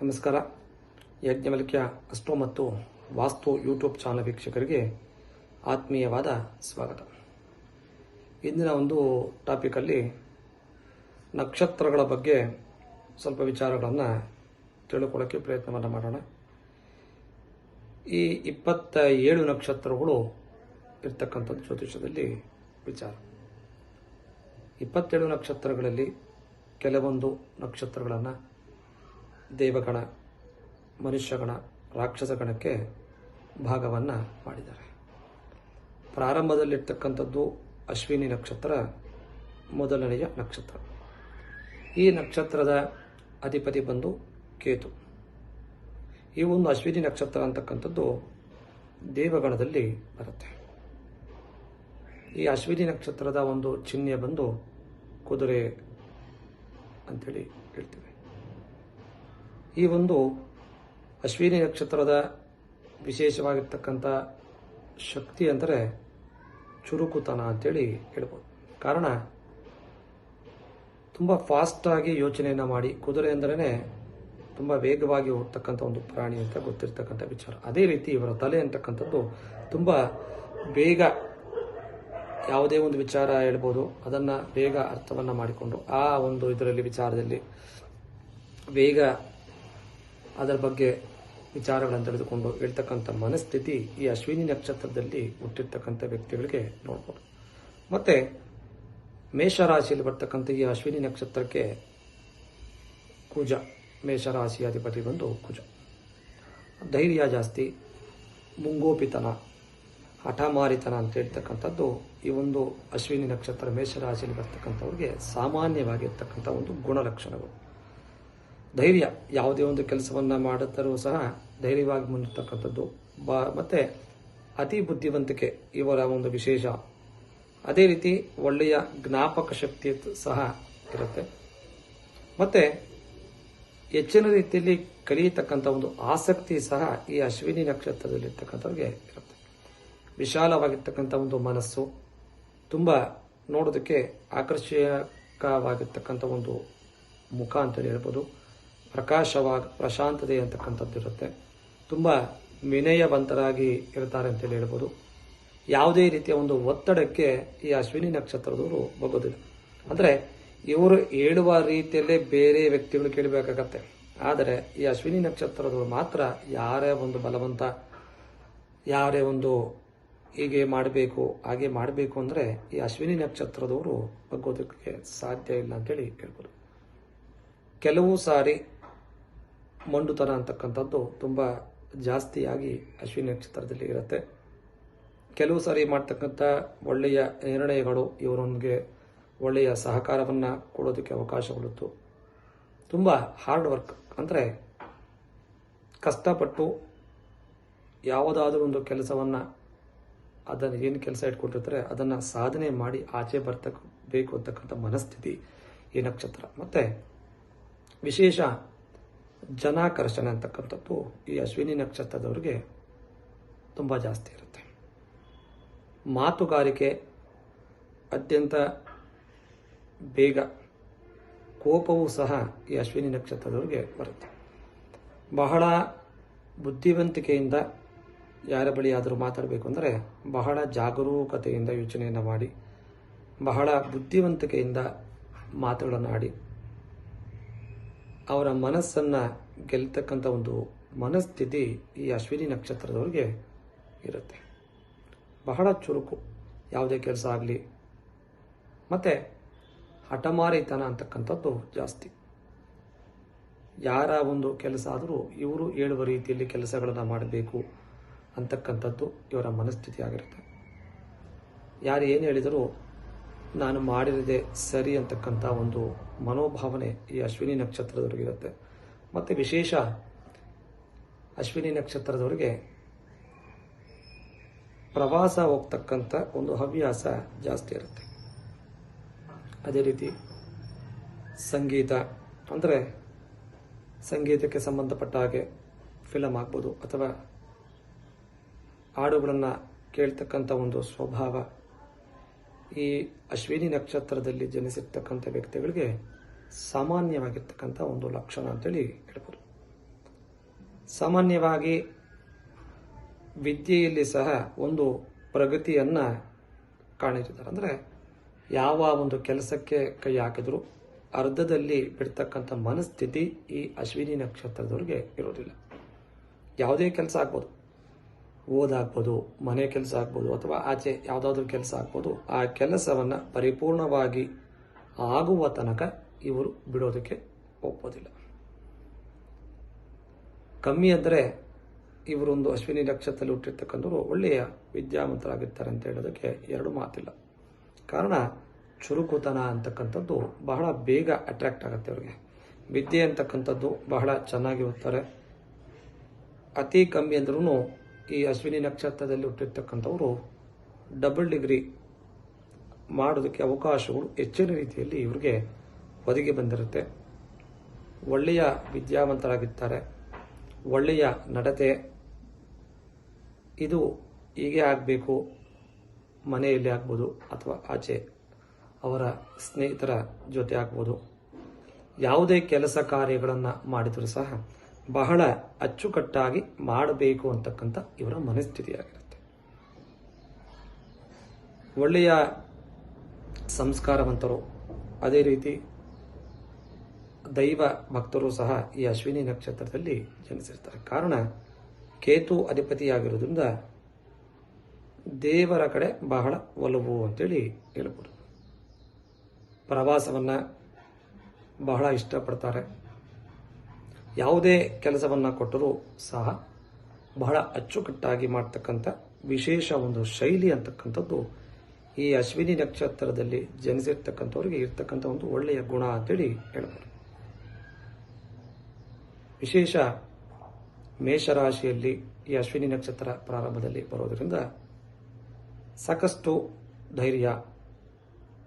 ನಮಸ್ಕಾರ. ಯಜ್ಞವಲ್ಕ್ಯ ಅಸ್ಟ್ರೋ ಮತ್ತು ವಾಸ್ತು YouTube channel ವೀಕ್ಷಕರಿಗೆ ಆತ್ಮೀಯವಾದ ಸ್ವಾಗತ. ಇಂದಿನ ಒಂದು ಟಾಪಿಕಲ್ಲಿ ನಕ್ಷತ್ರಗಳ ಬಗ್ಗೆ ಸ್ವಲ್ಪ ವಿಚಾರಗಳನ್ನು ತಿಳ್ಕೊಳ್ಳೋಕ್ಕೆ ಪ್ರಯತ್ನವನ್ನು ಮಾಡೋಣ. ಈ 27 ನಕ್ಷತ್ರಗಳು ಇರ್ತಕ್ಕಂಥದ್ದು ಜ್ಯೋತಿಷದಲ್ಲಿ ವಿಚಾರ. 27 ನಕ್ಷತ್ರಗಳಲ್ಲಿ ಕೆಲವೊಂದು ನಕ್ಷತ್ರಗಳನ್ನು ದೇವಗಣ, ಮನುಷ್ಯಗಣ, ರಾಕ್ಷಸ ಗಣಕ್ಕೆ ಭಾಗವನ್ನು ಮಾಡಿದ್ದಾರೆ. ಪ್ರಾರಂಭದಲ್ಲಿರ್ತಕ್ಕಂಥದ್ದು ಅಶ್ವಿನಿ ನಕ್ಷತ್ರ, ಮೊದಲನೆಯ ನಕ್ಷತ್ರ. ಈ ನಕ್ಷತ್ರದ ಅಧಿಪತಿ ಬಂದು ಕೇತು. ಈ ಒಂದು ಅಶ್ವಿನಿ ನಕ್ಷತ್ರ ಅಂತಕ್ಕಂಥದ್ದು ದೇವಗಣದಲ್ಲಿ ಬರುತ್ತೆ. ಈ ಅಶ್ವಿನಿ ನಕ್ಷತ್ರದ ಒಂದು ಚಿಹ್ನೆ ಬಂದು ಕುದುರೆ ಅಂಥೇಳಿ ಹೇಳ್ತೀವಿ. ಈ ಒಂದು ಅಶ್ವಿನಿ ನಕ್ಷತ್ರದ ವಿಶೇಷವಾಗಿರ್ತಕ್ಕಂಥ ಶಕ್ತಿ ಅಂದರೆ ಚುರುಕುತನ ಅಂತೇಳಿ ಹೇಳ್ಬೋದು. ಕಾರಣ ತುಂಬ ಫಾಸ್ಟಾಗಿ ಯೋಚನೆಯನ್ನು ಮಾಡಿ, ಕುದುರೆ ಅಂದ್ರೇ ತುಂಬ ವೇಗವಾಗಿ ಹೋಗ್ತಕ್ಕಂಥ ಒಂದು ಪ್ರಾಣಿ ಅಂತ ಗೊತ್ತಿರ್ತಕ್ಕಂಥ ವಿಚಾರ. ಅದೇ ರೀತಿ ಇವರ ತಲೆ ಅಂತಕ್ಕಂಥದ್ದು ತುಂಬ ಬೇಗ ಯಾವುದೇ ಒಂದು ವಿಚಾರ ಹೇಳ್ಬೋದು, ಅದನ್ನು ಬೇಗ ಅರ್ಥವನ್ನು ಮಾಡಿಕೊಂಡು ಆ ಒಂದು ಇದರಲ್ಲಿ ವಿಚಾರದಲ್ಲಿ ಬೇಗ ಅದರ ಬಗ್ಗೆ ವಿಚಾರಗಳನ್ನು ತಿಳಿದುಕೊಂಡು ಹೇಳ್ತಕ್ಕಂಥ ಮನಸ್ಥಿತಿ ಈ ಅಶ್ವಿನಿ ನಕ್ಷತ್ರದಲ್ಲಿ ಹುಟ್ಟಿರ್ತಕ್ಕಂಥ ವ್ಯಕ್ತಿಗಳಿಗೆ ನೋಡ್ಬೋದು. ಮತ್ತು ಮೇಷರಾಶಿಯಲ್ಲಿ ಬರ್ತಕ್ಕಂಥ ಈ ಅಶ್ವಿನಿ ನಕ್ಷತ್ರಕ್ಕೆ ಕುಜ, ಮೇಷರಾಶಿಯ ಅಧಿಪತಿ ಬಂದು ಕುಜ. ಧೈರ್ಯ ಜಾಸ್ತಿ, ಮುಂಗೋಪಿತನ, ಹಠಮಾರಿತನ ಅಂತ ಹೇಳ್ತಕ್ಕಂಥದ್ದು ಈ ಒಂದು ಅಶ್ವಿನಿ ನಕ್ಷತ್ರ ಮೇಷರಾಶಿಯಲ್ಲಿ ಬರ್ತಕ್ಕಂಥವ್ರಿಗೆ ಸಾಮಾನ್ಯವಾಗಿರ್ತಕ್ಕಂಥ ಒಂದು ಗುಣಲಕ್ಷಣಗಳು. ಧೈರ್ಯ, ಯಾವುದೇ ಒಂದು ಕೆಲಸವನ್ನು ಮಾಡುತ್ತರೂ ಸಹ ಧೈರ್ಯವಾಗಿ ಮುಂದಿರ್ತಕ್ಕಂಥದ್ದು. ಮತ್ತು ಅತಿ ಬುದ್ಧಿವಂತಿಕೆ ಇವರ ಒಂದು ವಿಶೇಷ. ಅದೇ ರೀತಿ ಒಳ್ಳೆಯ ಜ್ಞಾಪಕ ಶಕ್ತಿ ಸಹ ಇರುತ್ತೆ. ಮತ್ತು ಹೆಚ್ಚಿನ ರೀತಿಯಲ್ಲಿ ಕಲಿಯತಕ್ಕಂಥ ಒಂದು ಆಸಕ್ತಿ ಸಹ ಈ ಅಶ್ವಿನಿ ನಕ್ಷತ್ರದಲ್ಲಿರ್ತಕ್ಕಂಥವ್ರಿಗೆ ಇರುತ್ತೆ. ವಿಶಾಲವಾಗಿರ್ತಕ್ಕಂಥ ಒಂದು ಮನಸ್ಸು, ತುಂಬ ನೋಡೋದಕ್ಕೆ ಆಕರ್ಷಕವಾಗಿರ್ತಕ್ಕಂಥ ಒಂದು ಮುಖ ಅಂತೇಳಿ ಹೇಳ್ಬೋದು. ಪ್ರಶಾಂತತೆ ಅಂತಕ್ಕಂಥದ್ದು ಇರುತ್ತೆ. ತುಂಬ ವಿನಯವಂತರಾಗಿ ಇರ್ತಾರೆ ಅಂತೇಳಿ ಹೇಳ್ಬೋದು. ಯಾವುದೇ ರೀತಿಯ ಒಂದು ಒತ್ತಡಕ್ಕೆ ಈ ಅಶ್ವಿನಿ ನಕ್ಷತ್ರದವರು ಬಗ್ಗೋದಿಲ್ಲ. ಅಂದರೆ ಇವರು ಹೇಳುವ ರೀತಿಯಲ್ಲೇ ಬೇರೆ ವ್ಯಕ್ತಿಗಳು ಕೇಳಬೇಕಾಗತ್ತೆ. ಆದರೆ ಈ ಅಶ್ವಿನಿ ನಕ್ಷತ್ರದವರು ಮಾತ್ರ ಯಾರೇ ಒಂದು ಬಲವಂತ, ಯಾರೇ ಒಂದು ಹೀಗೆ ಮಾಡಬೇಕು ಹಾಗೆ ಮಾಡಬೇಕು ಅಂದರೆ ಈ ಅಶ್ವಿನಿ ನಕ್ಷತ್ರದವರು ಬಗ್ಗೋದಕ್ಕೆ ಸಾಧ್ಯ ಇಲ್ಲ ಅಂತೇಳಿ ಹೇಳ್ಬೋದು. ಕೆಲವು ಸಾರಿ ಮೊಂಡುತನ ಅಂತಕ್ಕಂಥದ್ದು ತುಂಬ ಜಾಸ್ತಿಯಾಗಿ ಅಶ್ವಿನಿ ನಕ್ಷತ್ರದಲ್ಲಿ ಇರುತ್ತೆ. ಕೆಲವು ಸಾರಿ ಮಾಡ್ತಕ್ಕಂಥ ಒಳ್ಳೆಯ ನಿರ್ಣಯಗಳು ಇವರೊಂದಿಗೆ ಒಳ್ಳೆಯ ಸಹಕಾರವನ್ನು ಕೊಡೋದಕ್ಕೆ ಅವಕಾಶಗಳಿತ್ತು. ತುಂಬ ಹಾರ್ಡ್ ವರ್ಕ್, ಅಂದರೆ ಕಷ್ಟಪಟ್ಟು ಯಾವುದಾದ್ರೂ ಒಂದು ಕೆಲಸವನ್ನು, ಅದನ್ನು ಏನು ಕೆಲಸ ಇಟ್ಕೊಂಡಿರ್ತಾರೆ ಅದನ್ನು ಸಾಧನೆ ಮಾಡಿ ಆಚೆ ಬೇಕು ಅಂತಕ್ಕಂಥ ಮನಸ್ಥಿತಿ ಈ ನಕ್ಷತ್ರ. ಮತ್ತು ವಿಶೇಷ ಜನಾಕರ್ಷಣೆ ಅಂತಕ್ಕಂಥದ್ದು ಈ ಅಶ್ವಿನಿ ನಕ್ಷತ್ರದವರಿಗೆ ತುಂಬ ಜಾಸ್ತಿ ಇರುತ್ತೆ. ಮಾತುಗಾರಿಕೆ ಅತ್ಯಂತ ಬೇಗ, ಕೋಪವೂ ಸಹ ಈ ಅಶ್ವಿನಿ ನಕ್ಷತ್ರದವರಿಗೆ ಬರುತ್ತೆ. ಬಹಳ ಬುದ್ಧಿವಂತಿಕೆಯಿಂದ ಯಾರ ಬಳಿ ಆದರೂ ಮಾತಾಡಬೇಕು ಅಂದರೆ ಬಹಳ ಜಾಗರೂಕತೆಯಿಂದ ಯೋಚನೆಯನ್ನು ಮಾಡಿ, ಬಹಳ ಬುದ್ಧಿವಂತಿಕೆಯಿಂದ ಮಾತುಗಳನ್ನು ಆಡಿ ಅವರ ಮನಸ್ಸನ್ನು ಗೆಲ್ತಕ್ಕಂಥ ಒಂದು ಮನಸ್ಥಿತಿ ಈ ಅಶ್ವಿನಿ ನಕ್ಷತ್ರದವ್ರಿಗೆ ಇರುತ್ತೆ. ಬಹಳ ಚುರುಕು, ಯಾವುದೇ ಕೆಲಸ ಆಗಲಿ. ಮತ್ತು ಹಠಮಾರಿತನ ಅಂತಕ್ಕಂಥದ್ದು ಜಾಸ್ತಿ. ಯಾರ ಒಂದು ಕೆಲಸ ಆದರೂ ಇವರು ಹೇಳುವ ರೀತಿಯಲ್ಲಿ ಕೆಲಸಗಳನ್ನು ಮಾಡಬೇಕು ಅಂತಕ್ಕಂಥದ್ದು ಇವರ ಮನಸ್ಥಿತಿ ಆಗಿರುತ್ತೆ. ಯಾರು ಏನು ಹೇಳಿದರೂ ನಾನು ಮಾಡಿರದೆ ಸರಿ ಅಂತಕ್ಕಂಥ ಒಂದು ಮನೋಭಾವನೆ ಈ ಅಶ್ವಿನಿ ನಕ್ಷತ್ರದವ್ರಿಗಿರುತ್ತೆ. ಮತ್ತು ವಿಶೇಷ ಅಶ್ವಿನಿ ನಕ್ಷತ್ರದವರಿಗೆ ಪ್ರವಾಸ ಹೋಗ್ತಕ್ಕಂಥ ಒಂದು ಹವ್ಯಾಸ ಜಾಸ್ತಿ ಇರುತ್ತೆ. ಅದೇ ರೀತಿ ಸಂಗೀತ, ಅಂದರೆ ಸಂಗೀತಕ್ಕೆ ಸಂಬಂಧಪಟ್ಟ ಹಾಗೆ ಫಿಲಮ್ ಆಗ್ಬೋದು, ಅಥವಾ ಹಾಡುಗಳನ್ನು ಕೇಳ್ತಕ್ಕಂಥ ಒಂದು ಸ್ವಭಾವ ಈ ಅಶ್ವಿನಿ ನಕ್ಷತ್ರದಲ್ಲಿ ಜನಿಸಿರ್ತಕ್ಕಂಥ ವ್ಯಕ್ತಿಗಳಿಗೆ ಸಾಮಾನ್ಯವಾಗಿರ್ತಕ್ಕಂಥ ಒಂದು ಲಕ್ಷಣ ಅಂತೇಳಿ ಹೇಳ್ಬೋದು. ಸಾಮಾನ್ಯವಾಗಿ ವಿದ್ಯೆಯಲ್ಲಿ ಸಹ ಒಂದು ಪ್ರಗತಿಯನ್ನು ಕಾಣಿರ್ತಾರೆ. ಅಂದರೆ ಯಾವ ಒಂದು ಕೆಲಸಕ್ಕೆ ಕೈ ಹಾಕಿದ್ರು ಅರ್ಧದಲ್ಲಿ ಬಿಡ್ತಕ್ಕಂಥ ಮನಸ್ಥಿತಿ ಈ ಅಶ್ವಿನಿ ನಕ್ಷತ್ರದವ್ರಿಗೆ ಇರೋದಿಲ್ಲ. ಯಾವುದೇ ಕೆಲಸ ಆಗ್ಬೋದು, ಓದಾಗ್ಬೋದು, ಮನೆ ಕೆಲಸ ಆಗ್ಬೋದು, ಅಥವಾ ಆಚೆ ಯಾವುದಾದ್ರೂ ಕೆಲಸ ಆಗ್ಬೋದು. ಆ ಕೆಲಸವನ್ನು ಪರಿಪೂರ್ಣವಾಗಿ ಆಗುವ ತನಕ ಇವರು ಬಿಡೋದಕ್ಕೆ ಒಪ್ಪೋದಿಲ್ಲ. ಕಮ್ಮಿ ಅಂದರೆ ಇವರೊಂದು ಅಶ್ವಿನಿ ನಕ್ಷತ್ರದಲ್ಲಿ ಹುಟ್ಟಿರ್ತಕ್ಕಂಥವ್ರು ಒಳ್ಳೆಯ ವಿದ್ಯಾವಂತರಾಗಿರ್ತಾರೆ ಅಂತ ಹೇಳೋದಕ್ಕೆ ಎರಡು ಮಾತಿಲ್ಲ. ಕಾರಣ ಚುರುಕುತನ ಅಂತಕ್ಕಂಥದ್ದು ಬಹಳ ಬೇಗ ಅಟ್ರಾಕ್ಟ್ ಆಗುತ್ತೆ ಅವರಿಗೆ. ವಿದ್ಯೆ ಅಂತಕ್ಕಂಥದ್ದು ಬಹಳ ಚೆನ್ನಾಗಿ ಓದ್ತಾರೆ. ಅತಿ ಕಮ್ಮಿ ಅಂದ್ರೂ ಈ ಅಶ್ವಿನಿ ನಕ್ಷತ್ರದಲ್ಲಿ ಹುಟ್ಟಿರ್ತಕ್ಕಂಥವರು ಡಬಲ್ ಡಿಗ್ರಿ ಮಾಡೋದಕ್ಕೆ ಅವಕಾಶಗಳು ಹೆಚ್ಚಿನ ರೀತಿಯಲ್ಲಿ ಇವರಿಗೆ ಒದಗಿ ಬಂದಿರುತ್ತೆ. ಒಳ್ಳೆಯ ವಿದ್ಯಾವಂತರಾಗಿರ್ತಾರೆ. ಒಳ್ಳೆಯ ನಡತೆ, ಇದು ಹೀಗೆ ಆಗಬೇಕು, ಮನೆಯಲ್ಲಿ ಆಗ್ಬೋದು ಅಥವಾ ಆಚೆ ಅವರ ಸ್ನೇಹಿತರ ಜೊತೆ ಆಗ್ಬೋದು. ಯಾವುದೇ ಕೆಲಸ ಕಾರ್ಯಗಳನ್ನು ಮಾಡಿದರೂ ಸಹ ಬಹಳ ಅಚ್ಚುಕಟ್ಟಾಗಿ ಮಾಡಬೇಕು ಅಂತಕ್ಕಂಥ ಇವರ ಮನಸ್ಥಿತಿಯಾಗಿರುತ್ತೆ. ಒಳ್ಳೆಯ ಸಂಸ್ಕಾರವಂತರು, ಅದೇ ರೀತಿ ದೈವ ಭಕ್ತರು ಸಹ ಈ ಅಶ್ವಿನಿ ನಕ್ಷತ್ರದಲ್ಲಿ ಜನಿಸಿರ್ತಾರೆ. ಕಾರಣ ಕೇತು ಅಧಿಪತಿಯಾಗಿರೋದ್ರಿಂದ ದೇವರ ಕಡೆ ಬಹಳ ಒಲವು ಅಂತೇಳಿ ಹೇಳ್ಬೋದು. ಪ್ರವಾಸವನ್ನು ಬಹಳ ಇಷ್ಟಪಡ್ತಾರೆ. ಯಾವುದೇ ಕೆಲಸವನ್ನು ಕೊಟ್ಟರೂ ಸಹ ಬಹಳ ಅಚ್ಚುಕಟ್ಟಾಗಿ ಮಾಡ್ತಕ್ಕಂಥ ವಿಶೇಷ ಒಂದು ಶೈಲಿ ಅಂತಕ್ಕಂಥದ್ದು ಈ ಅಶ್ವಿನಿ ನಕ್ಷತ್ರದಲ್ಲಿ ಜನಿಸಿರ್ತಕ್ಕಂಥವ್ರಿಗೆ ಇರ್ತಕ್ಕಂಥ ಒಂದು ಒಳ್ಳೆಯ ಗುಣ ಅಂತೇಳಿ ಹೇಳ್ಬೋದು. ವಿಶೇಷ ಮೇಷರಾಶಿಯಲ್ಲಿ ಈ ಅಶ್ವಿನಿ ನಕ್ಷತ್ರ ಪ್ರಾರಂಭದಲ್ಲಿ ಬರೋದರಿಂದ ಸಾಕಷ್ಟು ಧೈರ್ಯ,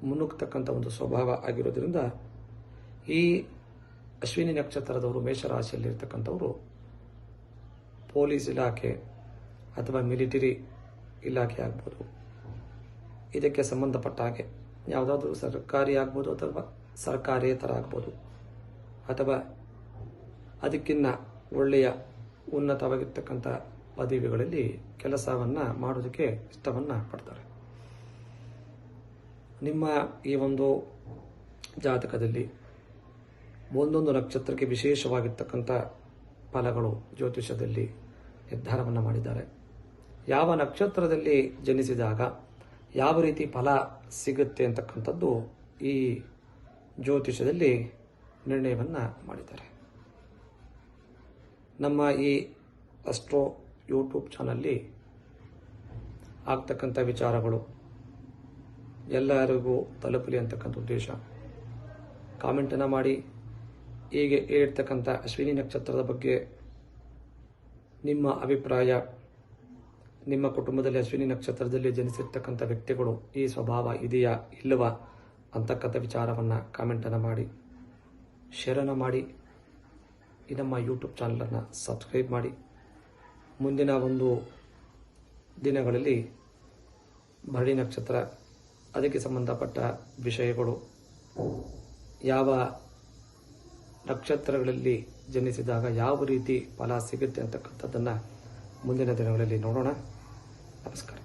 ಮುನ್ನುಗ್ತಕ್ಕಂಥ ಒಂದು ಸ್ವಭಾವ ಆಗಿರೋದ್ರಿಂದ ಈ ಅಶ್ವಿನಿ ನಕ್ಷತ್ರದವರು ಮೇಷರಾಶಿಯಲ್ಲಿ ಇರ್ತಕ್ಕಂಥವರು ಪೊಲೀಸ್ ಇಲಾಖೆ ಅಥವಾ ಮಿಲಿಟರಿ ಇಲಾಖೆ ಆಗ್ಬೋದು, ಇದಕ್ಕೆ ಸಂಬಂಧಪಟ್ಟ ಹಾಗೆ ಯಾವುದಾದ್ರೂ ಸರ್ಕಾರಿ ಆಗ್ಬೋದು ಅಥವಾ ಸರ್ಕಾರೇತರ ಆಗ್ಬೋದು, ಅಥವಾ ಅದಕ್ಕಿಂತ ಒಳ್ಳೆಯ ಉನ್ನತವಾಗಿರ್ತಕ್ಕಂಥ ಪದವಿಗಳಲ್ಲಿ ಕೆಲಸವನ್ನು ಮಾಡೋದಕ್ಕೆ ಇಷ್ಟವನ್ನು ಪಡ್ತಾರೆ. ನಿಮ್ಮ ಈ ಒಂದು ಜಾತಕದಲ್ಲಿ ಒಂದೊಂದು ನಕ್ಷತ್ರಕ್ಕೆ ವಿಶೇಷವಾಗಿರ್ತಕ್ಕಂಥ ಫಲಗಳು ಜ್ಯೋತಿಷದಲ್ಲಿ ನಿರ್ಧಾರವನ್ನು ಮಾಡಿದ್ದಾರೆ. ಯಾವ ನಕ್ಷತ್ರದಲ್ಲಿ ಜನಿಸಿದಾಗ ಯಾವ ರೀತಿ ಫಲ ಸಿಗುತ್ತೆ ಅಂತಕ್ಕಂಥದ್ದು ಈ ಜ್ಯೋತಿಷದಲ್ಲಿ ನಿರ್ಣಯವನ್ನು ಮಾಡಿದ್ದಾರೆ. ನಮ್ಮ ಈ ಅಸ್ಟ್ರೋ ಯೂಟ್ಯೂಬ್ ಚಾನಲ್ಲಿ ಆಗ್ತಕ್ಕಂಥ ವಿಚಾರಗಳು ಎಲ್ಲರಿಗೂ ತಲುಪಲಿ ಅಂತಕ್ಕಂಥ ಉದ್ದೇಶ. ಕಾಮೆಂಟನ್ನು ಮಾಡಿ ಹೀಗೆ ಹೇಳ್ತಕ್ಕಂಥ ಅಶ್ವಿನಿ ನಕ್ಷತ್ರದ ಬಗ್ಗೆ ನಿಮ್ಮ ಅಭಿಪ್ರಾಯ, ನಿಮ್ಮ ಕುಟುಂಬದಲ್ಲಿ ಅಶ್ವಿನಿ ನಕ್ಷತ್ರದಲ್ಲಿ ಜನಿಸಿರ್ತಕ್ಕಂಥ ವ್ಯಕ್ತಿಗಳು ಈ ಸ್ವಭಾವ ಇದೆಯಾ ಇಲ್ಲವಾ ಅಂತಕ್ಕಂಥ ವಿಚಾರವನ್ನು ಕಾಮೆಂಟನ್ನು ಮಾಡಿ, ಶೇರನ್ನು ಮಾಡಿ, ಈ ನಮ್ಮ ಯೂಟ್ಯೂಬ್ ಚಾನಲನ್ನು ಸಬ್ಸ್ಕ್ರೈಬ್ ಮಾಡಿ. ಮುಂದಿನ ಒಂದು ದಿನಗಳಲ್ಲಿ ಭರಣಿ ನಕ್ಷತ್ರ, ಅದಕ್ಕೆ ಸಂಬಂಧಪಟ್ಟ ವಿಷಯಗಳು, ಯಾವ ನಕ್ಷತ್ರಗಳಲ್ಲಿ ಜನಿಸಿದಾಗ ಯಾವ ರೀತಿ ಫಲ ಸಿಗುತ್ತೆ ಅಂತಕ್ಕಂಥದ್ದನ್ನು ಮುಂದಿನ ದಿನಗಳಲ್ಲಿ ನೋಡೋಣ. ನಮಸ್ಕಾರ.